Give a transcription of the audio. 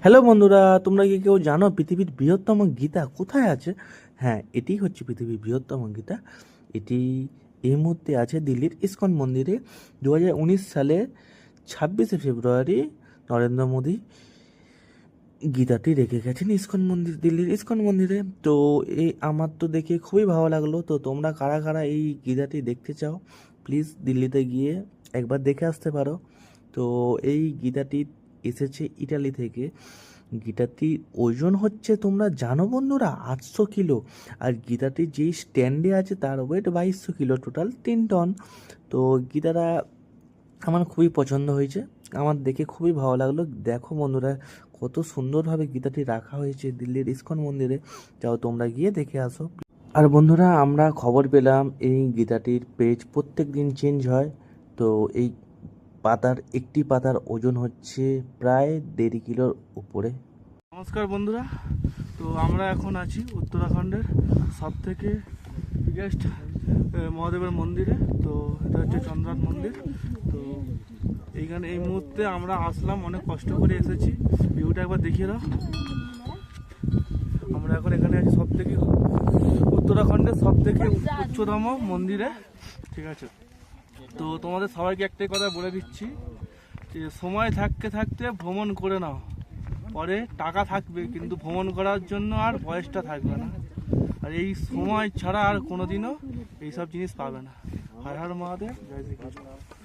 Hello বন্ধুরা, তোমরা কি কেউ জানো পৃথিবীর বৃহত্তম গীতা কোথায় আছে? হ্যাঁ, এটি হচ্ছে পৃথিবীর বৃহত্তম গীতা। এটি এই মুহূর্তে আছে দিল্লির ইসকন মন্দিরে। 2019 সালে 26শে ফেব্রুয়ারি নরেন্দ্র মোদী গীতাটি রেখে গেছেন ইসকন মন্দির, দিল্লির ইসকন মন্দিরে। তো আমার তো দেখে খুবই ভালো লাগলো। তো তোমরা কারা কারা এই গীতাটি দেখতে চাও, প্লিজ দিল্লিতে গিয়ে একবার দেখে আসতে পারো। তো এই গীতাটি এসেছে ইটালি থেকে। গীতাটির ওজন হচ্ছে, তোমরা জানো বন্ধুরা, 800 কিলো। আর গীতাটি যেই স্ট্যান্ডে আছে তার ওয়েট 2200 কিলো, টোটাল 3 টন। তো গীতাটা আমার খুবই পছন্দ হয়েছে, আমার দেখে খুবই ভালো লাগলো। দেখো বন্ধুরা, কত সুন্দরভাবে গীতাটি রাখা হয়েছে দিল্লির ইসকন মন্দিরে। যাও তোমরা গিয়ে দেখে আসো। আর বন্ধুরা, আমরা খবর পেলাম এই গীতাটির পেজ প্রত্যেক দিন চেঞ্জ হয়। তো এই একটি পাতার ওজন হচ্ছে প্রায় 1.5 কিলোর উপরে। নমস্কার বন্ধুরা, তো আমরা এখন আছি উত্তরাখণ্ডের সব থেকে বিগেস্ট মহাদেবের মন্দিরে। তো এটা হচ্ছে চন্দ্রনাথ মন্দির। তো এইখানে এই মুহূর্তে আমরা আসলাম, অনেক কষ্ট করে এসেছি। ভিউটা একবার দেখিয়ে দাও। আমরা এখন এখানে আছি সব থেকে উত্তরাখণ্ডের সব থেকে উচ্চতম মন্দিরে, ঠিক আছে? তো তোমাদের সবাইকে একটাই কথা বলে দিচ্ছি যে সময় থাকতে থাকতে ভ্রমণ করে নাও। পরে টাকা থাকবে কিন্তু ভ্রমণ করার জন্য আর বয়সটা থাকবে না। আর এই সময় ছাড়া আর কোনোদিনও এইসব জিনিস পাবে না। হর হর মহাদেব, জয় শ্রীকৃষ্ণ।